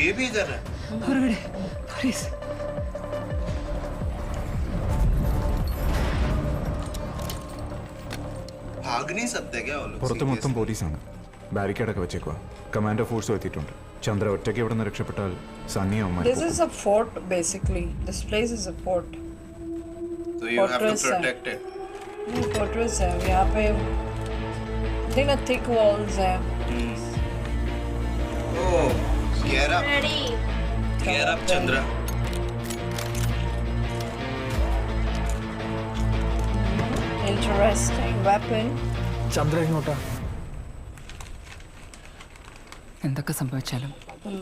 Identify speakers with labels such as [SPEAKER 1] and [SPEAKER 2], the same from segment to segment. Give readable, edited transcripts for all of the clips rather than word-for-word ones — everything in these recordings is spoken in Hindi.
[SPEAKER 1] ये भी इधर है।
[SPEAKER 2] ಹೊರಗಡೆ ಪ್ಲೀಸ್.
[SPEAKER 1] भाग नहीं सकते क्या वो लोग?
[SPEAKER 3] പുറത്ത് മൊത്തം പോലീസാണ്. ബാരിക്കേഡൊക്കെ വെച്ചേക്കുക. കമാൻഡോ ഫോഴ്സും എത്തിയിട്ടുണ്ട്. ചന്ദ്ര ഒറ്റയ്ക്ക് ഇവിടെ നിന്ന് രക്ഷപ്പെട്ടാൽ സണ്ണിയോ
[SPEAKER 2] This is a fort basically. This place is a fort.
[SPEAKER 1] So you have to
[SPEAKER 2] Fortress है.
[SPEAKER 1] protect it.
[SPEAKER 2] Fortress है. यहाँ पे देखना thick walls है.
[SPEAKER 1] Oh, gear up,
[SPEAKER 4] Ready.
[SPEAKER 1] gear up, Chandra.
[SPEAKER 2] Interesting weapon.
[SPEAKER 5] Chandra ഇങ്ങോട്ടാ.
[SPEAKER 6] എന്തൊക്കെ സംഭവിച്ചാലും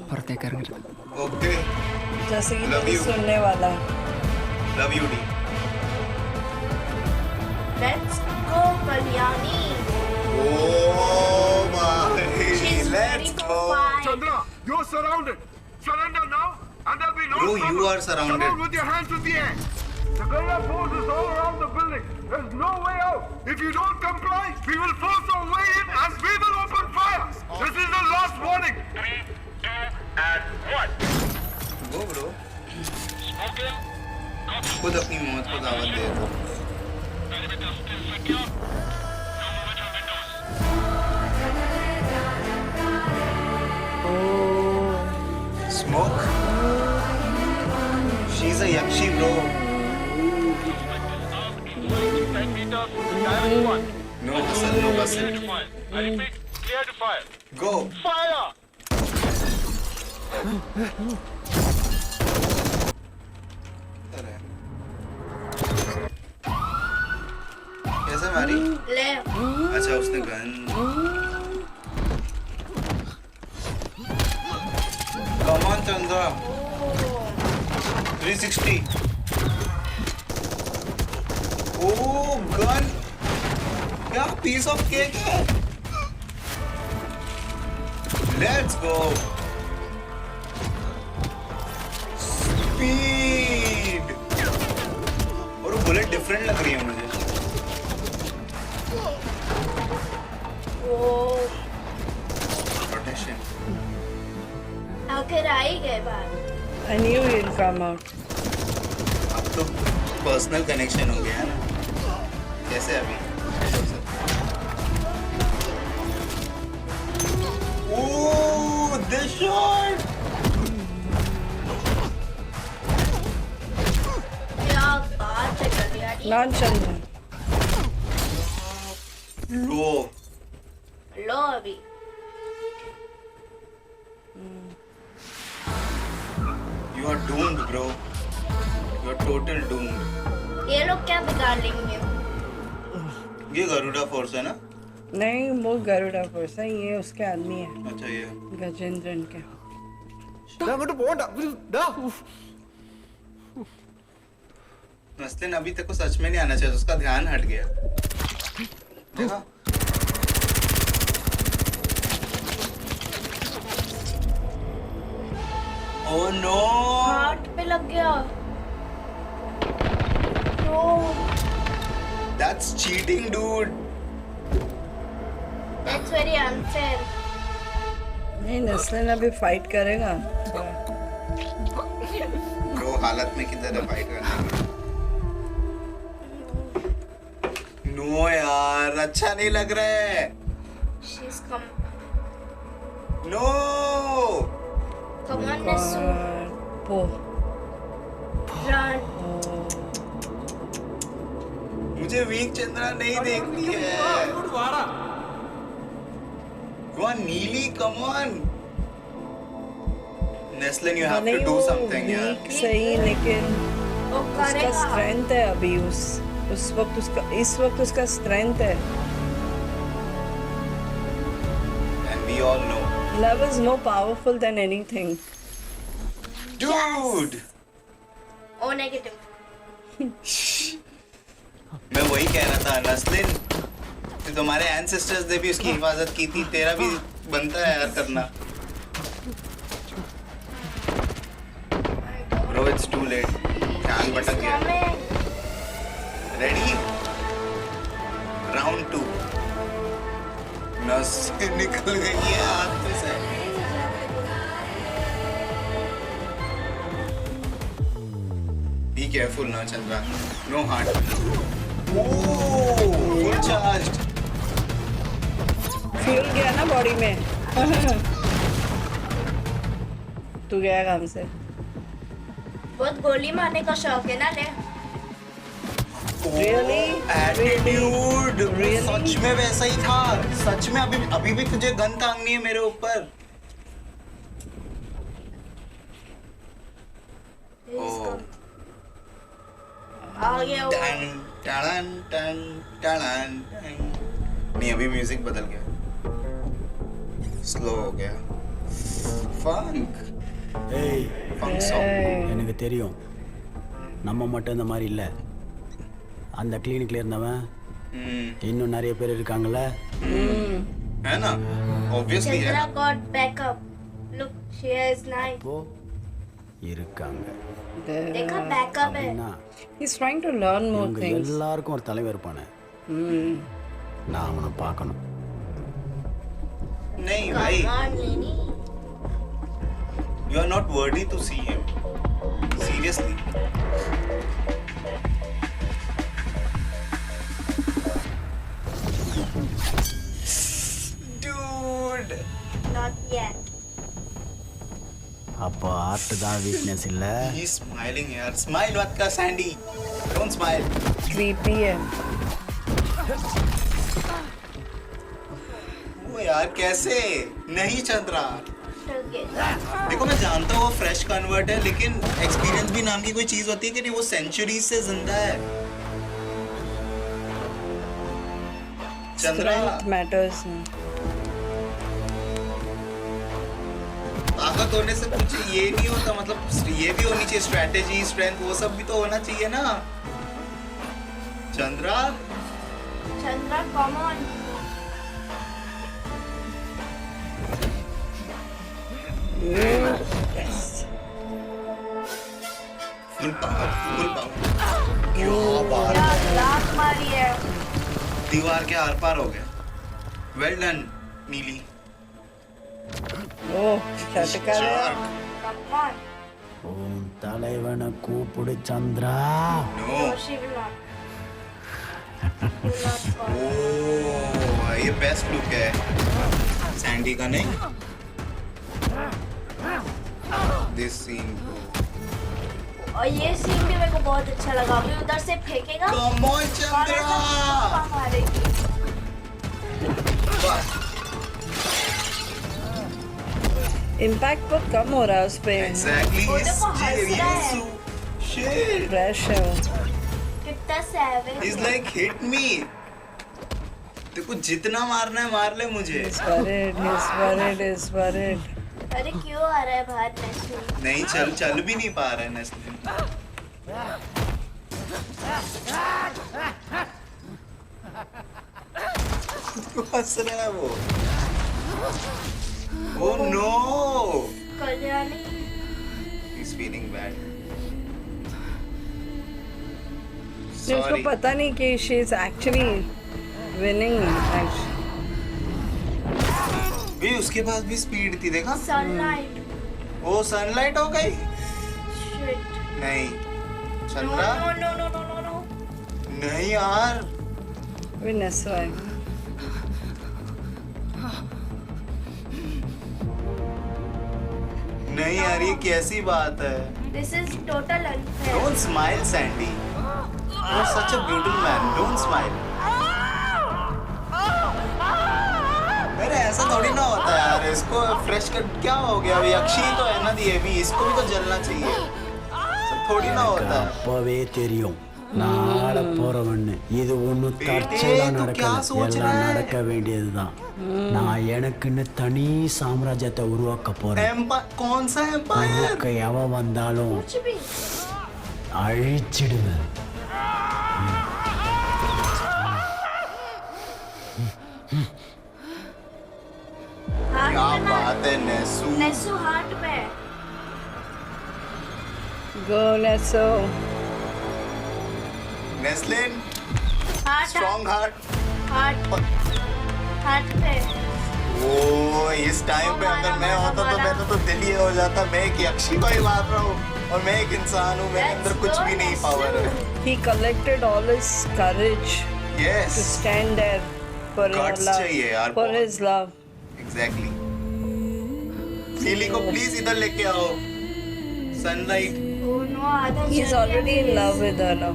[SPEAKER 6] പുറത്തേക്ക് ഇറങ്ങരുത്.
[SPEAKER 1] Okay,
[SPEAKER 2] जैसे कि
[SPEAKER 1] Love
[SPEAKER 2] नहीं
[SPEAKER 1] you.
[SPEAKER 2] सुनने वाला है.
[SPEAKER 1] love you, D.
[SPEAKER 4] Let's go, Kalyani.
[SPEAKER 1] Oh my,
[SPEAKER 4] She's
[SPEAKER 1] let's
[SPEAKER 4] ready to
[SPEAKER 1] go.
[SPEAKER 4] fight.
[SPEAKER 5] Chandra, you're surrounded. Surrender now, and there'll be no
[SPEAKER 1] Bro, you
[SPEAKER 5] trouble.
[SPEAKER 1] are surrounded.
[SPEAKER 5] Come out with your hands in the air. The guerrilla force is all around the building. There's no way out. If you don't comply, we will force our way in as we will open fire. This is the last warning. 3, 2, and 1.
[SPEAKER 1] Go, bro. खुद अपनी मौत को दावत दे दो. Smoke. She's a yakshi, bro. No hustle, no bustle.
[SPEAKER 5] I repeat, clear to fire.
[SPEAKER 1] Go.
[SPEAKER 5] Fire!
[SPEAKER 1] कैसे मारी?
[SPEAKER 4] ले.
[SPEAKER 1] अच्छा उसने gun. Come on Chandra. 360. Oh gun. क्या piece of cake है? Let's go. Speed. और वो बुलेट डिफरेंट लग रही है मुझे.
[SPEAKER 4] Oh,
[SPEAKER 1] Protection.
[SPEAKER 4] आखिर आ ही गए बाहर.
[SPEAKER 2] I knew you'll come out.
[SPEAKER 1] अब तो पर्सनल कनेक्शन हो गया है ना. कैसे अभी? ओह, this shot.
[SPEAKER 4] क्या बात है कल्याणी.
[SPEAKER 2] Non-Chandra.
[SPEAKER 1] लो.
[SPEAKER 4] लो अभी.
[SPEAKER 1] You are doomed, bro. You are total doomed.
[SPEAKER 4] ये लोग क्या बिगाड़ लेंगे.
[SPEAKER 1] ये गरुड़ा फोर्स है ना?
[SPEAKER 2] नहीं वो गरुड़ा फोर्स है. ये उसके आदमी है
[SPEAKER 1] अच्छा ये.
[SPEAKER 2] गजेंद्रन के.
[SPEAKER 5] അങ്ങോട്ട് പോകണ്ട.
[SPEAKER 1] नस्लिन अभी तक को सच में नहीं आना चाहिए. उसका ध्यान हट गया. देखा? Oh no!
[SPEAKER 4] हार्ट पे लग गया. No.
[SPEAKER 1] That's cheating, dude.
[SPEAKER 4] That's very unfair.
[SPEAKER 2] नहीं नस्लिन अभी फाइट करेगा.
[SPEAKER 1] Bro, हालत में किधर है फाइट करने की? No यार, अच्छा नहीं लग रहा है.
[SPEAKER 4] She's come.
[SPEAKER 1] No!
[SPEAKER 4] Come on, Nesu.
[SPEAKER 2] पो
[SPEAKER 4] Run.
[SPEAKER 1] मुझे वीक चंद्रा नहीं देखनी है. Go on, नीली, come on. Neslin, you have to do something, यार.
[SPEAKER 2] वीक सही लेकिन
[SPEAKER 4] वो
[SPEAKER 2] उसका
[SPEAKER 4] करेगा.
[SPEAKER 2] स्ट्रेंथ है अभी. उस वक्त उसका इस वक्त उसका स्ट्रेंथ है.
[SPEAKER 1] And we all know.
[SPEAKER 2] Love is more powerful than anything.
[SPEAKER 1] Dude!
[SPEAKER 4] O negative.
[SPEAKER 1] मैं वही कह रहा था, नस्लिन. तुम्हारे एंसेस्टर्स ने भी उसकी हिफाजत की थी. तेरा भी बनता है यार करना. Bro, it's too late. ध्यान भटक गया.
[SPEAKER 4] Coming.
[SPEAKER 1] Ready? Round 2. नस निकल गई है हाथ में से. careful now, Chandra. No heart. Oh, full charged.
[SPEAKER 2] Fuel गया ना बॉडी में तू गया काम से
[SPEAKER 4] बहुत गोली मारने का शौक है ना ले।
[SPEAKER 2] Really?
[SPEAKER 1] Attitude.
[SPEAKER 2] Really?
[SPEAKER 1] सच में वैसा ही था। सच में अभी भी तुझे गन तांगनी है मेरे ऊपर। Oh.
[SPEAKER 4] आ गया वो।
[SPEAKER 1] टन टन टन टन टन। नहीं अभी म्यूजिक बदल गया। स्लो हो गया। Funk song.
[SPEAKER 7] எனக்கு தெரியும் நம்ம மட்டும் இந்த மாதிரி இல்லை அந்த கிளினிக்ல இருந்தவன் இன்னும் நிறைய பேர் இருக்காங்கல்ல
[SPEAKER 1] है ना ऑब्वियसली है
[SPEAKER 4] Chandra got backup. Look, she has knife.
[SPEAKER 7] இப்போ இருக்காங்க
[SPEAKER 4] देखा backup है।
[SPEAKER 7] அப்படின்னா
[SPEAKER 2] He's trying to learn more
[SPEAKER 7] இவங்க
[SPEAKER 2] things.
[SPEAKER 7] எல்லாருக்கும் ஒரு தலைவர் இருப்பானே நான் அவனை பார்க்கணும்
[SPEAKER 1] नहीं भाई
[SPEAKER 4] Come on, Lenny.
[SPEAKER 1] you are not worthy to see him seriously dude
[SPEAKER 4] Not yet.
[SPEAKER 7] அப்போ ஆர்ட் தான் வீக்னஸ் இல்லை
[SPEAKER 1] he's smiling यार smile मत कर सैंडी don't smile
[SPEAKER 2] Creepy है
[SPEAKER 1] वो यार कैसे नहीं चंद्रा देखो मैं जानता हूँ वो फ्रेश कन्वर्ट है लेकिन एक्सपीरियंस भी नाम की कोई चीज होती है कि नहीं वो सेंचुरीज से जिंदा है चंद्रा
[SPEAKER 2] Strength matters ना
[SPEAKER 1] ताकत होने से कुछ ये नहीं होता मतलब ये भी होनी चाहिए स्ट्रेटेजी स्ट्रेंथ वो सब भी तो होना चाहिए ना Chandra
[SPEAKER 4] Chandra, come on.
[SPEAKER 2] Yes
[SPEAKER 1] full power क्या बात
[SPEAKER 4] क्या लात मारी है।
[SPEAKER 1] दीवार के आर पार हो गया वेल डन नीली
[SPEAKER 2] Oh झटका है
[SPEAKER 1] Shark.
[SPEAKER 4] Come on.
[SPEAKER 7] உன் தலைவனை கூப்பிடு Chandra
[SPEAKER 1] No.
[SPEAKER 4] No, she will not. Will not call.
[SPEAKER 1] ओह ये बेस्ट लुक है सैंडी का नहीं दिस सीन
[SPEAKER 4] और ये सीन भी मेरे को बहुत अच्छा लगा। अभी उधर से फेंकेगा
[SPEAKER 1] कम ऑन
[SPEAKER 4] और ऐसा
[SPEAKER 1] चंद्रा
[SPEAKER 4] मारेगी।
[SPEAKER 1] बस
[SPEAKER 2] इम्पैक्ट बहुत कम हो रहा है उस पे
[SPEAKER 1] एग्जैक्टली
[SPEAKER 4] वो देखो हंस रहा है।
[SPEAKER 1] शिट
[SPEAKER 2] फ्रेश है वो
[SPEAKER 4] कितना savage
[SPEAKER 1] इज
[SPEAKER 4] है।
[SPEAKER 1] लाइक हिट मी देखो जितना मारना है मार ले मुझे
[SPEAKER 2] he's worried
[SPEAKER 4] अरे क्यों आ रहा है बाहर नेस्ली?
[SPEAKER 1] नहीं चल भी नहीं पा रहा है नेस्लिन हंस रहा है वो oh no
[SPEAKER 4] Kalyani
[SPEAKER 1] he's feeling bad
[SPEAKER 2] उसको
[SPEAKER 1] sorry
[SPEAKER 2] पता नहीं कि she is actually winning actually
[SPEAKER 1] भी उसके पास भी स्पीड थी देखा
[SPEAKER 4] सनलाइट।
[SPEAKER 1] वो सनलाइट हो गई
[SPEAKER 4] शिट।
[SPEAKER 1] नहीं
[SPEAKER 4] no
[SPEAKER 1] Chandra
[SPEAKER 4] no no no no no no.
[SPEAKER 1] नहीं यार
[SPEAKER 2] भी नसो आएगा
[SPEAKER 1] नहीं यार ये कैसी बात है
[SPEAKER 4] This is total unfair.
[SPEAKER 1] Don't smile, Sandy. You're such a brutal man. Don't smile. अरे ऐसा थोड़ी ना होता है यार इसको फ्रेश कर क्या हो गया अभी अक्षय तो है ना दिए भी इसको भी तो जलना चाहिए सब थोड़ी ना
[SPEAKER 7] எனக்கு
[SPEAKER 1] होता है
[SPEAKER 7] அப்பவே தெரியும் நாள போறவன்னு இது ஒண்ணும் தற்செயலா
[SPEAKER 1] तू क्या
[SPEAKER 7] நடக்கல
[SPEAKER 1] सोच
[SPEAKER 7] எல்லாம்
[SPEAKER 1] रहा है?
[SPEAKER 7] நடக்க வேண்டியதுதான் நான் எனக்குன்னு தனி சாம்ராஜ்யத்தை உருவாக்க போறேன்
[SPEAKER 1] कौन सा एम्पायर
[SPEAKER 7] உனக்கு எவன் வந்தாலும்
[SPEAKER 4] कुछ भी।
[SPEAKER 7] அழிச்சிடுவேன்
[SPEAKER 4] हाथ
[SPEAKER 1] क्या
[SPEAKER 4] में मार।
[SPEAKER 1] बात है नेसू
[SPEAKER 4] नेसू हाथ में।
[SPEAKER 2] go Neso
[SPEAKER 1] नेस्लिन
[SPEAKER 4] हाथ
[SPEAKER 1] स्ट्रॉन्ग हार्ट
[SPEAKER 4] हाथ हाथ पे।
[SPEAKER 1] ओ इस टाइम पे अगर मैं होता तो मेरा तो दिल ये हो जाता, मैं एक यक्षी को ही मार रहा हूँ और मैं एक इंसान हूँ, मेरे अंदर कुछ भी नहीं पावर है।
[SPEAKER 2] He collected all his courage to
[SPEAKER 1] yes
[SPEAKER 2] stand there for your
[SPEAKER 1] Guts
[SPEAKER 2] love,
[SPEAKER 1] चाहिए यार
[SPEAKER 2] for
[SPEAKER 1] बहुत।
[SPEAKER 2] his love.
[SPEAKER 1] एग्जैक्टली। सीली को प्लीज इधर लेके आओ। सनलाइट।
[SPEAKER 4] Oh no, आधा
[SPEAKER 2] He's
[SPEAKER 4] जल
[SPEAKER 2] already in
[SPEAKER 4] गया,
[SPEAKER 2] love with her now.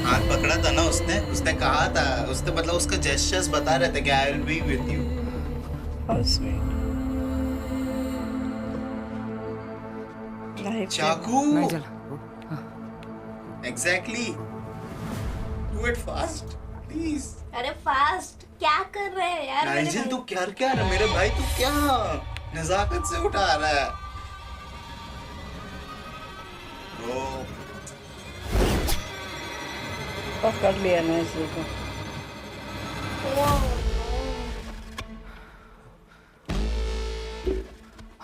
[SPEAKER 1] हाथ पकड़ा था ना उसने कहा था, उसने मतलब उसका जेस्चर्स बता रहे थे कि I will be with you.
[SPEAKER 2] How sweet. Life
[SPEAKER 1] चाकू।
[SPEAKER 6] नहीं चला
[SPEAKER 1] exactly. Do it fast please.
[SPEAKER 4] अरे फास्ट क्या कर रहे हैं यार मेरे
[SPEAKER 1] नाइजिल
[SPEAKER 4] भाई?
[SPEAKER 1] तू क्या रहा मेरे भाई, तू क्या नजाकत से उठा रहा है। ओ
[SPEAKER 2] पकड़ लिया ना इसी को.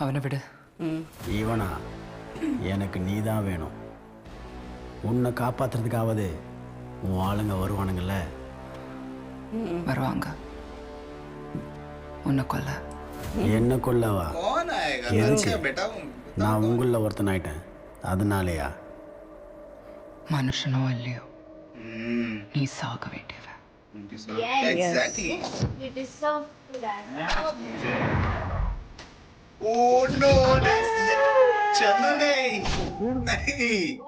[SPEAKER 6] അവനെ വിട്.
[SPEAKER 7] ஈவனா எனக்கு நீ தான் வேணும். உன்னை காப்பாத்துறதுக்காவது உன் ஆளுங்க வருவானுங்கல்ல.
[SPEAKER 6] வருவாங்க. உன்னை கொல்ல.
[SPEAKER 7] என்ன கொல்லவா?
[SPEAKER 1] कौन आएगा?
[SPEAKER 7] எதுக்கு?
[SPEAKER 1] अच्छा बेटा
[SPEAKER 7] நான் உங்களில் ஒருத்தனாயிட்டேன் அதனாலயா?
[SPEAKER 6] മനുഷ്യനോ അല്ലയോ നീ സാക വേണ്ടിയവ.
[SPEAKER 1] Exactly.
[SPEAKER 4] You deserve that.
[SPEAKER 1] Oh no, Chandu नहीं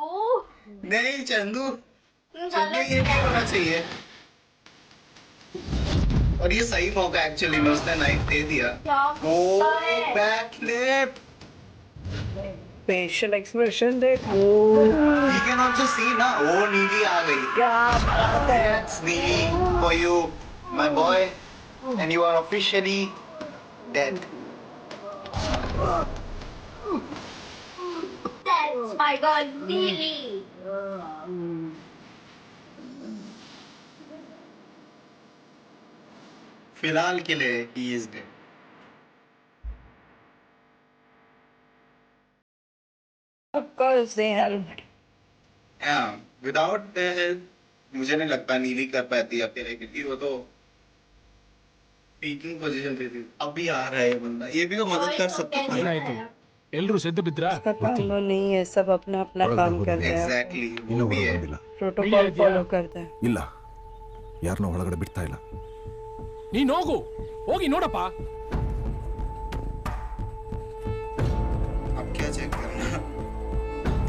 [SPEAKER 4] Oh,
[SPEAKER 1] नहीं चंदू
[SPEAKER 4] चलो
[SPEAKER 1] ये नहीं होना चाहिए। और ये सही मौका एक्चुअली में उसने नाइफ दे दिया।
[SPEAKER 4] क्या
[SPEAKER 1] ओ
[SPEAKER 4] है?
[SPEAKER 1] Back flip.
[SPEAKER 2] Facial expression देख.
[SPEAKER 1] You can also see ना, ओ नीली आ गई।
[SPEAKER 2] क्या बात है.
[SPEAKER 1] That's Neely for you, my boy, and you are officially dead.
[SPEAKER 4] That's my God, Neely.
[SPEAKER 1] फिलहाल के लिए he is dead.
[SPEAKER 2] Of course they helped.
[SPEAKER 1] Yeah, without मुझे नहीं लगता नीली कर पाती अकेले, क्योंकि वो तो पीकिंग पोजीशन पे थी। अभी आ रहा है ये बंदा, ये भी तो मदद कर सकता है।
[SPEAKER 4] ಏನಾಯ್ತು?
[SPEAKER 8] ಎಲ್ರು ಸೆದ್ದು ಬಿದ್ರಾ?
[SPEAKER 2] उसका काम वो नहीं है, सब अपना अपना काम करते हैं.
[SPEAKER 1] Exactly, वो भी है।
[SPEAKER 2] प्रोटोकॉल फॉलो करते हैं.
[SPEAKER 9] ಇಲ್ಲ ಯಾರನ್ನೂ ಒಳಗಡೆ ಬಿಡ್ತಾ ಇಲ್ಲ.
[SPEAKER 8] ನೀನ್ ಹೋಗು, ಹೋಗಿ ನೋಡಪ್ಪ.
[SPEAKER 1] अब क्या चेक करना?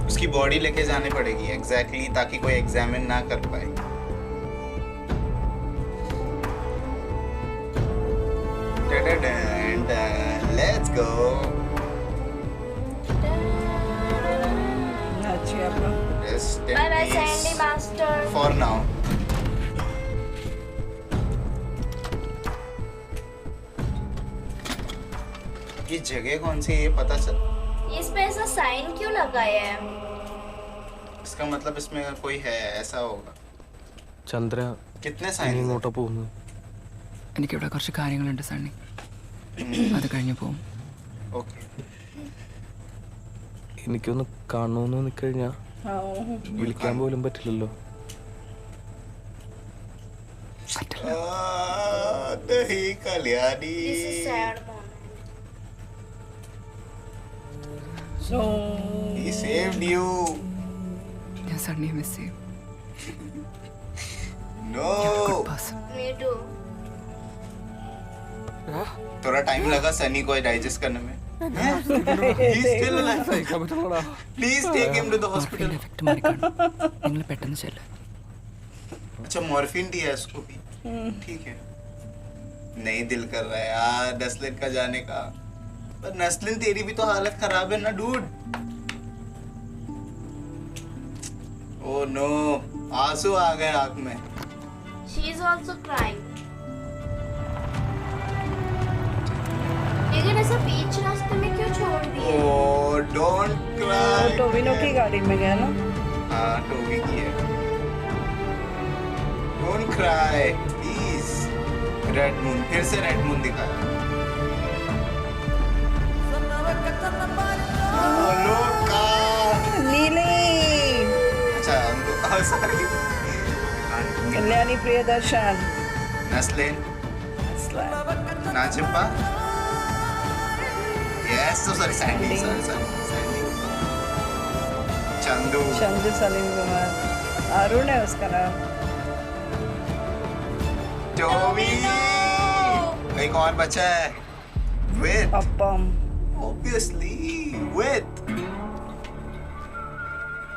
[SPEAKER 1] उसकी बॉडी लेके जानी पड़ेगी एग्जैक्टली ताकि कोई एग्जामिन ना कर पाए। Let's go.
[SPEAKER 2] अच्छी अपना.
[SPEAKER 4] Bye bye, Sandy Master.
[SPEAKER 1] For now. ये जगह कौन सी है ये पता चल।
[SPEAKER 4] इस पे ऐसा साइन क्यों लगाया है?
[SPEAKER 1] इसका मतलब इसमें कोई है, ऐसा होगा।
[SPEAKER 10] ചന്ദ്ര
[SPEAKER 1] कितने
[SPEAKER 10] നീ
[SPEAKER 1] साइन?
[SPEAKER 10] ഇങ്ങോട്ടാ പോകുന്നു?
[SPEAKER 6] എനിക്കിവിടെ കുറച്ച് കാര്യങ്ങളുണ്ട് സണ്ണി. അത് കഴിഞ്ഞ് പോവും.
[SPEAKER 1] ओके
[SPEAKER 10] എനിക്കൊന്ന് കാണണമെന്ന് നിൽക്കഴിഞ്ഞാ വിളിക്കാൻ പോലും പറ്റില്ലല്ലോ.
[SPEAKER 6] പറ്റില്ല.
[SPEAKER 1] नहीं Kalyani.
[SPEAKER 4] This is sad moment.
[SPEAKER 2] So
[SPEAKER 1] He saved you.
[SPEAKER 6] ഞാൻ സണ്ണിയെ മിസ് ചെയ്യും.
[SPEAKER 1] No.
[SPEAKER 6] Good person.
[SPEAKER 4] Me too.
[SPEAKER 1] थोड़ा टाइम लगा सनी को डाइजेस्ट करने में। He's still alive. Please take him to the hospital.
[SPEAKER 6] മോർഫിൻ്റെ എഫക്റ്റ് മാറിക്കാണും. നിങ്ങൾ പെട്ടെന്ന് ചെല്ല്.
[SPEAKER 1] अच्छा मॉर्फिन दिया है उसको भी। ठीक है। नहीं दिल कर रहा है यार नस्लिन का जाने का, पर नस्लिन तेरी भी तो हालत खराब है ना डूड। ओह नो, आंसू आ गए आंख में।
[SPEAKER 4] She is also crying. लेकिन ऐसा बीच रास्ते में क्यों छोड़ दिए?
[SPEAKER 1] Oh don't cry.
[SPEAKER 2] टोविनो की गाड़ी में गया ना.
[SPEAKER 1] हाँ टोबी की है। Don't cry please. Red moon, फिर से रेड मून दिखाया। लोका।
[SPEAKER 2] नीली.
[SPEAKER 1] अच्छा हमको sorry.
[SPEAKER 2] Kalyani Priyadarshan.
[SPEAKER 1] Naslin. Najimpa. Yes, so sorry, Sandy. Sorry. Sandy. Chandu.
[SPEAKER 2] Chandu Salim Kumar, Arun है उसका नाम।
[SPEAKER 1] Toby. एक और बचा है. With.
[SPEAKER 2] पप्पम।
[SPEAKER 1] Obviously, with.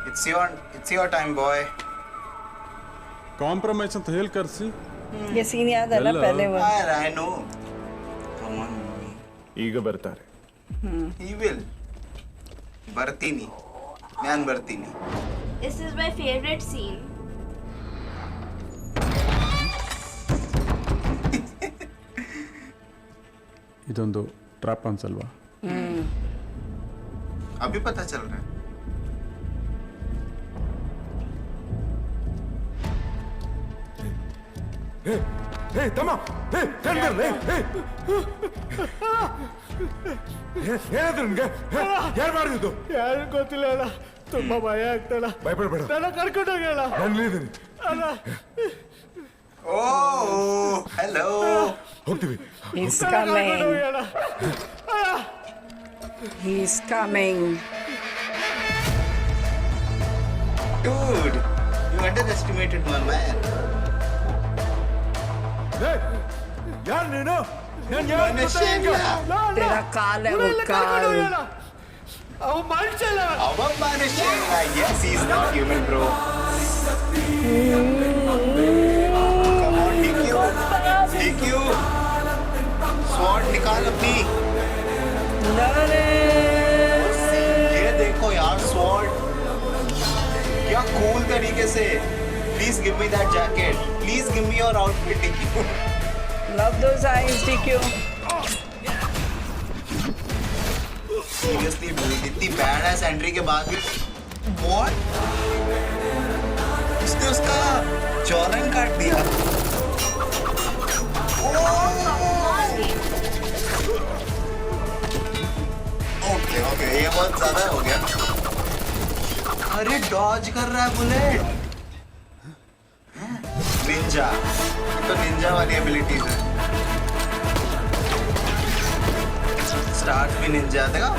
[SPEAKER 1] It's your time, boy.
[SPEAKER 5] Compromise ಅಂತ ಹೇಳಿ ಕರ್ಸಿ.
[SPEAKER 2] ये सीन याद है ना पहले वो।
[SPEAKER 1] I know. Come on.
[SPEAKER 3] ಈಗ ಬರ್ತಾರೆ.
[SPEAKER 1] He will. ಬರ್ತೀನಿ. ನಾನು ಬರ್ತೀನಿ.
[SPEAKER 4] This is my favorite scene.
[SPEAKER 5] ಇದೊಂದು ಟ್ರಾಪ್ ಅನ್ಸಲ್ವಾ?
[SPEAKER 1] अभी पता चल रहा है.
[SPEAKER 9] ತಮ್ಮ ಏನಾದ್ರು ನಿನ್ಗೆ ಯಾರು ಮಾಡಿದ್ದು?
[SPEAKER 5] ಯಾರು ಗೊತ್ತಿಲ್ಲ ಅಲ್ಲ, ತುಂಬಾ ಭಯ ಆಗ್ತಲ್ಲ.
[SPEAKER 9] ಭಯಪಡಬೇಡ,
[SPEAKER 5] ನಾನು ಕರ್ಕೊಂಡು ಹೋಗಲ್ಲ.
[SPEAKER 9] ನಾನು ಇದ್ದೀನಿ.
[SPEAKER 1] Oh, hello.
[SPEAKER 9] ಹೋಗ್ತೀವಿ.
[SPEAKER 2] He's coming. He's coming.
[SPEAKER 1] Dude, you underestimated my man.
[SPEAKER 9] ಯಾರು ನೀನು?
[SPEAKER 2] तेरा काल है वो काल।
[SPEAKER 5] ಅವ ಮನುಷ್ಯಲ್ಲ.
[SPEAKER 1] Yes, he's not human, bro. Come on, DQ. Sword निकाल अपनी. ये देखो यार, sword. क्या cool तरीके से. Please give me that jacket. Please give me your outfit, DQ.
[SPEAKER 2] Love those eyes, DQ.
[SPEAKER 1] Seriously, dude, इतनी badass entry के बाद भी what? उसने उसका जॉलन काट दिया. ओके, ये बहुत ज्यादा हो गया. अरे डॉज कर रहा है बुलेट. निंजा, तो निंजा वाली एबिलिटीज है. स्टार्ट भी निंजा देखा.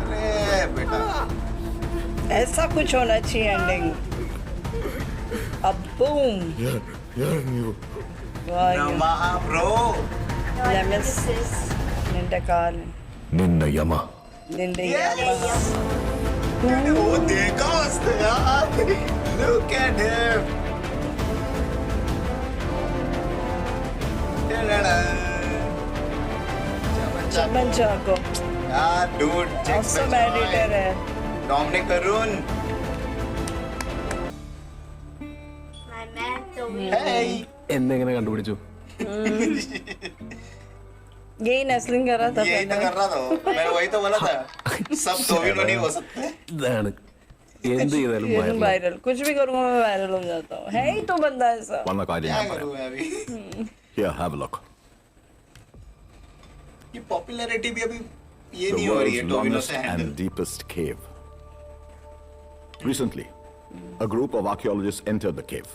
[SPEAKER 1] अरे बेटा,
[SPEAKER 2] ऐसा कुछ होना चाहिए एंडिंग। अब बूम।
[SPEAKER 9] ಯಾರು ನೀವು?
[SPEAKER 1] नमः ब्रो.
[SPEAKER 2] नेमेसिस निंदा काल
[SPEAKER 9] ನಿನ್ನ ಯಮ.
[SPEAKER 2] निंदा
[SPEAKER 1] वो देखा उसने यार. Look at him.
[SPEAKER 2] चमन चाको
[SPEAKER 1] यार dude, check
[SPEAKER 2] awesome
[SPEAKER 1] the
[SPEAKER 2] editor है।
[SPEAKER 1] Dominic Arun.
[SPEAKER 4] My man Toby.
[SPEAKER 1] Hey.
[SPEAKER 10] എന്നെങ്ങനെ കണ്ടുപിടിച്ചു?
[SPEAKER 2] यही नस्लिंग कर रहा था
[SPEAKER 1] यही तो कर रहा था. मैंने वही तो बोला था. सब टोबिनो नहीं हो सकते.
[SPEAKER 10] ഇതാണ് എന്ത് ചെയ്താലും viral.
[SPEAKER 2] वायरल कुछ भी करूँगा मैं वायरल हो जाता हूँ। है ही तो बंदा ऐसा।
[SPEAKER 9] വന്ന കാര്യം
[SPEAKER 1] क्या
[SPEAKER 9] ഞാൻ
[SPEAKER 1] करूँ
[SPEAKER 9] പറയാം.
[SPEAKER 1] मैं अभी?
[SPEAKER 9] Here, have a look.
[SPEAKER 1] ये पॉपुलैरिटी भी अभी ये
[SPEAKER 9] The
[SPEAKER 1] नहीं हो रही है
[SPEAKER 9] world's
[SPEAKER 1] टोबिनो
[SPEAKER 9] longest
[SPEAKER 1] से handle.
[SPEAKER 9] and deepest cave. Recently, a group of archaeologists entered the cave,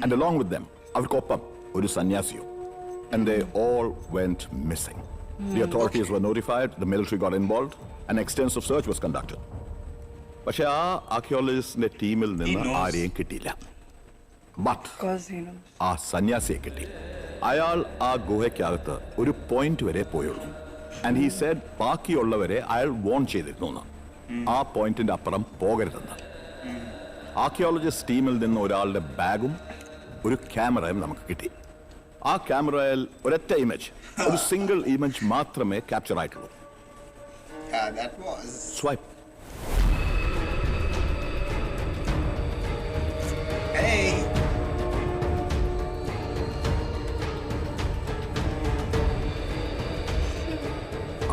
[SPEAKER 9] and along with them, Avrkoppam, ഒരു സന്യാസിയും, and they all went missing. The authorities were notified, the military got involved, an extensive search was conducted. പക്ഷേ ആ ആർക്കിയോളജിസ്റ്റിന്റെ ടീമിൽ നിന്ന് ആരെയും കിട്ടിയില്ല. But ആ സന്യാസിയെ കിട്ടി. അയാൾ ആ ഗുഹയ്ക്കകത്ത് ഒരു പോയിന്റ് വരെ പോയുള്ളൂ. ആൻഡ് ഹി സെഡ് ബാക്കിയുള്ളവരെ അയാൾ വോൺ ചെയ്തിരുന്നു ആ പോയിന്റിന്റെ അപ്പുറം പോകരുതെന്ന്. ആർക്കിയോളജിസ്റ്റ് ടീമിൽ നിന്ന് ഒരാളുടെ ബാഗും ഒരു ക്യാമറയും നമുക്ക് കിട്ടി. ആ ക്യാമറയിൽ ഒരൊറ്റ ഇമേജ്, ഒരു സിംഗിൾ ഇമേജ് മാത്രമേ ക്യാപ്ചർ ആയിട്ടുള്ളൂ. സ്വൈപ്പ്.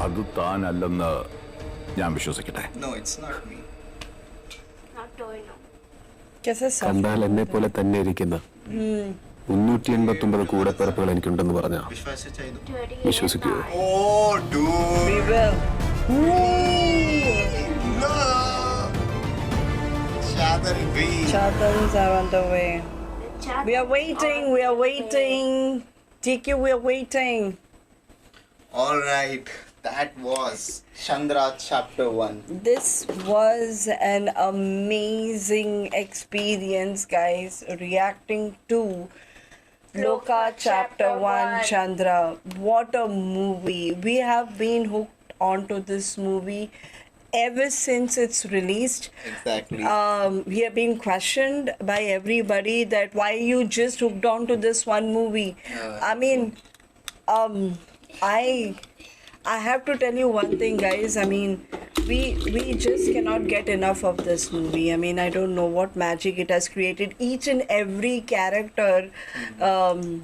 [SPEAKER 9] അത് താനല്ലെന്ന് ഞാൻ വിശ്വസിക്കട്ടെ.
[SPEAKER 10] കണ്ടാൽ എന്നെ പോലെ തന്നെ ഇരിക്കുന്ന 389 കൂടെപ്പിറപ്പുകൾ എനിക്കുണ്ടെന്ന് പറഞ്ഞ വിശ്വസിക്കുമോ?
[SPEAKER 1] शादर भी
[SPEAKER 2] Chatans are on the way.
[SPEAKER 4] Chat-
[SPEAKER 2] We are waiting. We are waiting. TQ, we are waiting.
[SPEAKER 1] all right, that was Chandra chapter 1.
[SPEAKER 2] This was an amazing experience, guys. Reacting to Loka chapter 1 Chandra. What a movie. We have been hooked onto this movie ever since it's released.
[SPEAKER 1] Exactly.
[SPEAKER 2] We have been questioned by everybody that why you just hooked on to this one movie. I mean, I have to tell you one thing, guys. I mean, we just cannot get enough of this movie. I mean, I don't know what magic it has created. Each and every character, when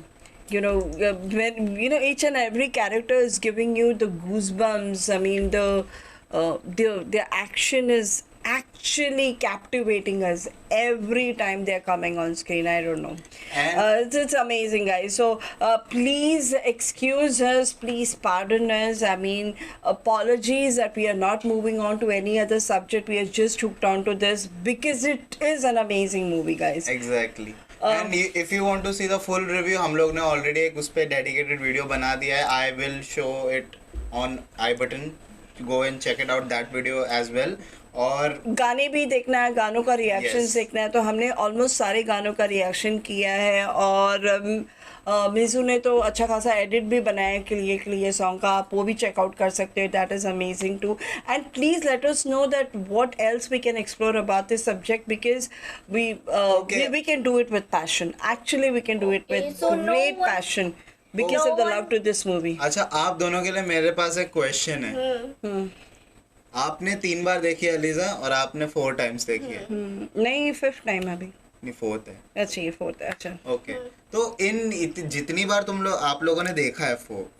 [SPEAKER 2] each and every character is giving you the goosebumps. I mean, the action is actually captivating us every time they're coming on screen. I don't know.
[SPEAKER 1] And
[SPEAKER 2] It's amazing, guys. So please excuse us, please pardon us. I mean, apologies that we are not moving on to any other subject. We are just hooked on to this because it is an amazing movie, guys.
[SPEAKER 1] exactly. And if you want to see the full review, हम लोग ने already एक उस पे dedicated video बना दिया है. I will show it on I button. Go and check it out that video as well. और
[SPEAKER 2] गाने भी देखना है, गानों का रिएक्शन
[SPEAKER 1] Yes.
[SPEAKER 2] देखना है, तो हमने ऑलमोस्ट सारे गानों का रिएक्शन किया है. और मिजू ने तो अच्छा खासा एडिट भी बनाया क्लियर सॉन्ग का. आप वो भी चेकआउट कर सकते हो. That is amazing too. And please let us know that what else we can explore about this subject because we can do it with passion. Actually, we can do it with
[SPEAKER 4] Okay, so no
[SPEAKER 2] great
[SPEAKER 4] one-
[SPEAKER 2] passion because
[SPEAKER 4] No
[SPEAKER 2] of the
[SPEAKER 4] one-
[SPEAKER 2] love to this movie.
[SPEAKER 1] अच्छा, आप दोनों के लिए मेरे पास एक क्वेश्चन है. आपने 3 बार देखी है अलीजा और आपने 4 टाइम्स देखी है.
[SPEAKER 2] नहीं, 5th टाइम अभी.
[SPEAKER 1] नहीं, 4th है.
[SPEAKER 2] अच्छा, ये 4th है. अच्छा.
[SPEAKER 1] ओके. तो जितनी बार आप लोगों ने देखा है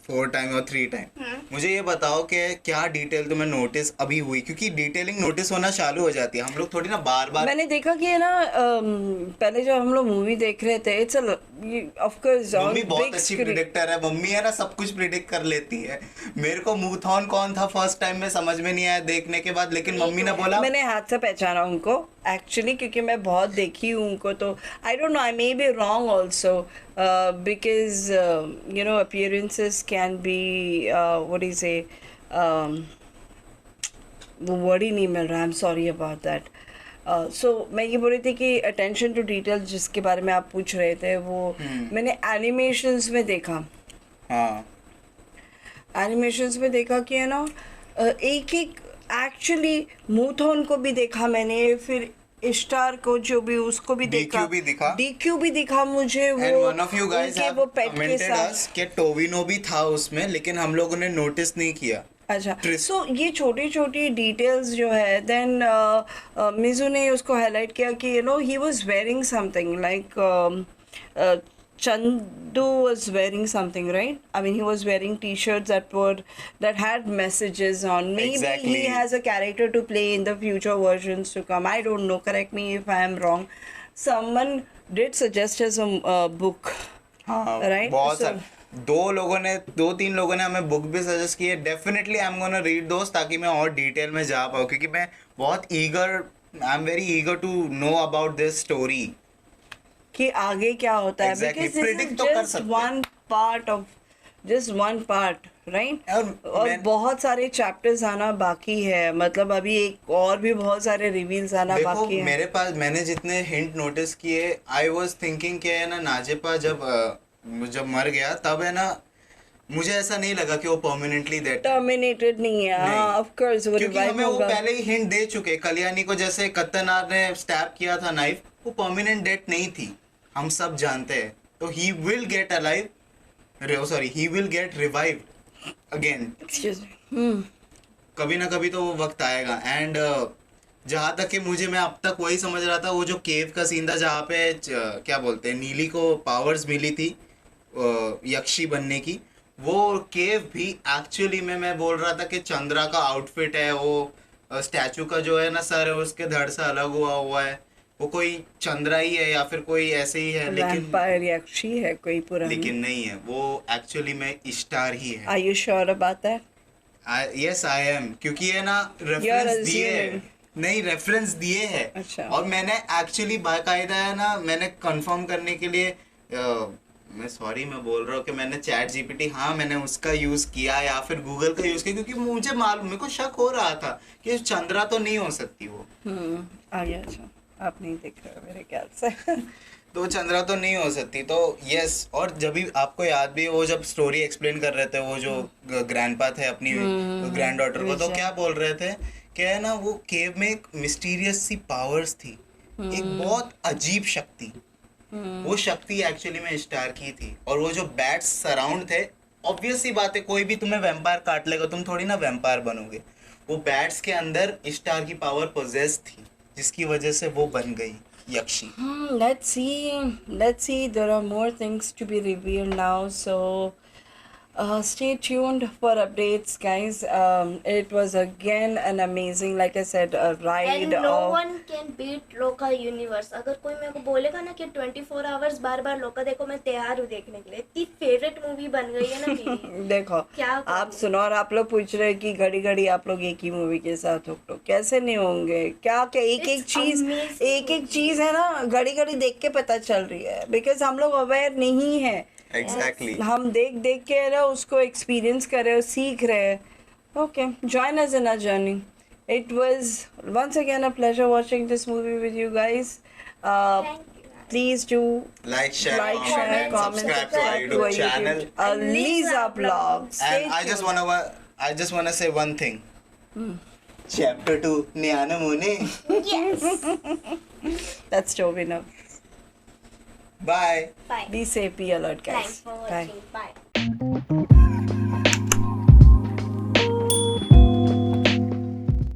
[SPEAKER 1] 4 टाइम और 3 टाइम, मुझे ये बताओ कि क्या डिटेल तुम्हें नोटिस अभी हुई, क्योंकि डिटेलिंग नोटिस होना चालू हो जाती है. हम लोग थोड़ी ना बार बार.
[SPEAKER 2] मैंने देखा कि है ना, पहले जब हम लोग मूवी देख रहे थे, इट्स ऑफ कोर्स
[SPEAKER 1] मम्मी बहुत अच्छी प्रिडिक्टर है. मम्मी है ना, सब कुछ प्रिडिक्ट कर लेती है. मेरे को मूथॉन कौन था फर्स्ट टाइम में समझ में नहीं आया देखने के बाद, लेकिन मम्मी ने बोला.
[SPEAKER 2] मैंने हाथ से पहचाना उनको एक्चुअली, क्योंकि मैं बहुत देखी हूँ उनको. तो I don't know, I may be wrong also because appearances can be what do you say, वो वर्ड ही नहीं मिल रहा. I am sorry about that. So मैं ये बोल रही थी कि अटेंशन टू डिटेल जिसके बारे में आप पूछ रहे थे, वो मैंने एनिमेशंस में देखा.
[SPEAKER 1] हाँ,
[SPEAKER 2] एनिमेशंस में देखा कि है ना, एक एक्चुअली मूथॉन को भी देखा मैंने, फिर स्टार को जो भी उसको भी देखा. DQ भी दिखा मुझे. वो
[SPEAKER 1] And one of you guys
[SPEAKER 2] उनके
[SPEAKER 1] have
[SPEAKER 2] वो पेट के
[SPEAKER 1] commented
[SPEAKER 2] साथ.
[SPEAKER 1] us कि टोविनो भी था उसमें, लेकिन हम लोगों ने नोटिस नहीं किया.
[SPEAKER 2] अच्छा, सो ये छोटी छोटी डिटेल्स जो है, देन मिजू ने उसको हाईलाइट किया कि he was wearing something like Chandu was wearing something, right? I mean, he was wearing T-shirts that had messages on. Maybe
[SPEAKER 1] Exactly.
[SPEAKER 2] he has a character to play in the future versions to come. I don't know. Correct me if I am wrong. Someone did suggest us a book.
[SPEAKER 1] हाँ,
[SPEAKER 2] Right?
[SPEAKER 1] बहुत
[SPEAKER 2] So-
[SPEAKER 1] सारे. 2-3 लोगों ने हमें बुक भी सजेस्ट की है. Definitely I am gonna read दोस्त, ताकि मैं और डिटेल में जा पाऊँ, क्योंकि मैं बहुत I am very eager to know about this story.
[SPEAKER 2] कि आगे क्या होता है.
[SPEAKER 1] Exactly.
[SPEAKER 2] Because this
[SPEAKER 1] Predict
[SPEAKER 2] is
[SPEAKER 1] तो कर
[SPEAKER 2] just
[SPEAKER 1] सकते
[SPEAKER 2] one part, right? और
[SPEAKER 1] मैं-
[SPEAKER 2] बहुत सारे चैप्टर्स आना बाकी है. मतलब अभी एक और भी बहुत सारे रिवील्स आना
[SPEAKER 1] देखो,
[SPEAKER 2] बाकी है.
[SPEAKER 1] मेरे पास मैंने जितने हिंट नोटिस किए, आई वाज थिंकिंग कि है ना, नाजिपा जब मर गया तब है ना, मुझे ऐसा नहीं लगा कि वो परमानेंटली डेड.
[SPEAKER 2] टर्मिनेटेड नहीं है. हाँ, ऑफ कोर्स वो
[SPEAKER 1] क्योंकि
[SPEAKER 2] रिवाइव
[SPEAKER 1] हमें वो
[SPEAKER 2] होगा.
[SPEAKER 1] पहले ही हिंट दे चुके. कल्याणी को जैसे कत्तनार ने स्टैब किया था नाइफ, वो परमानेंट डेथ नहीं थी, हम सब जानते हैं. तो he will get alive, he will get revived again. कभी ना कभी तो वो वक्त आएगा. एंड जहाँ तक कि मैं अब तक वही समझ रहा था, वो जो केव का सीन था जहाँ पे क्या बोलते हैं, नीली को पावर्स मिली थी यक्षी बनने की, वो केव भी एक्चुअली में मैं बोल रहा था कि चंद्रा का आउटफिट है. वो स्टैचू का जो है ना सर है, उसके धड़ से अलग हुआ है. वो कोई चंद्रा ही है या फिर कोई ऐसे ही है,
[SPEAKER 2] वैम्पायर यक्षी है कोई पुरानी.
[SPEAKER 1] लेकिन नहीं है. वो एक्चुअली में स्टार ही है.
[SPEAKER 2] Are you sure about that?
[SPEAKER 1] Yes I am, क्योंकि है ना रेफरेंस दिए. नहीं रेफरेंस दिए हैं।
[SPEAKER 2] अच्छा।
[SPEAKER 1] और मैंने एक्चुअली बाकायदा है ना, मैंने कंफर्म करने के लिए मैं बोल रहा हूँ कि मैंने चैट जीपीटी, हाँ मैंने उसका यूज किया या फिर गूगल का यूज किया, क्योंकि मुझे मालूम, मेरे को शक हो रहा था कि चंद्रा तो नहीं हो सकती वो।
[SPEAKER 2] आ गया। अच्छा, आप नहीं देख रहे हो मेरे ख्याल से।
[SPEAKER 1] तो चंद्रा तो नहीं हो सकती, तो यस। और जब भी आपको याद भी है, वो जब स्टोरी एक्सप्लेन कर रहे थे वो जो ग्रैंडपा थे अपनी ग्रैंड डॉटर को, तो क्या बोल रहे थे कि है ना वो केव में एक मिस्टीरियस सी पावर्स थी, एक बहुत अजीब शक्ति। वो शक्ति एक्चुअली में स्टार की थी। और वो जो बैट्स सराउंड थे, ऑब्वियस सी बात है, कोई भी तुम्हें वैम्पायर काट लेगा, तुम थोड़ी ना वैम्पायर बनोगे। वो बैट्स के अंदर स्टार की पावर पोजेस थी, जिसकी वजह से वो बन गई यक्षी।
[SPEAKER 2] Let's see. There are more things to be revealed now. So stay tuned for updates, guys. It was again an amazing, like I said, a ride.
[SPEAKER 4] And no one can beat लोका यूनिवर्स। अगर कोई मेरे को बोलेगा ना कि 24 आवर्स बार बार लोका देखो, मैं तैयार हूँ देखने के लिए। इतनी फेवरेट मूवी बन गई है ना मेरी।
[SPEAKER 2] देखो,
[SPEAKER 4] क्या
[SPEAKER 2] आप सुनो, और आप लोग पूछ रहे हैं कि घड़ी घड़ी आप लोग एक ही मूवी के साथ हो, तो कैसे नहीं होंगे? क्या क्या एक चीज है ना, घड़ी घड़ी देख के पता चल रही है, बिकॉज हम लोग अवेयर नहीं है।
[SPEAKER 1] Exactly.
[SPEAKER 2] हम देख के ना उसको एक्सपीरियंस कर रहे हो, सीख रहे हैं। Okay, join us in our journey. It was once again a pleasure watching this movie with you guys. Please do
[SPEAKER 1] like, share, comment, subscribe to our YouTube channel,
[SPEAKER 2] Aliza Vlogs.
[SPEAKER 1] And I just wanna say one thing. Chapter 2, Niana Mune.
[SPEAKER 4] Yes.
[SPEAKER 2] That's Jovina.
[SPEAKER 1] Bye.
[SPEAKER 4] Bye.
[SPEAKER 2] Be safe, be alert, guys.
[SPEAKER 4] Thanks for watching. Bye.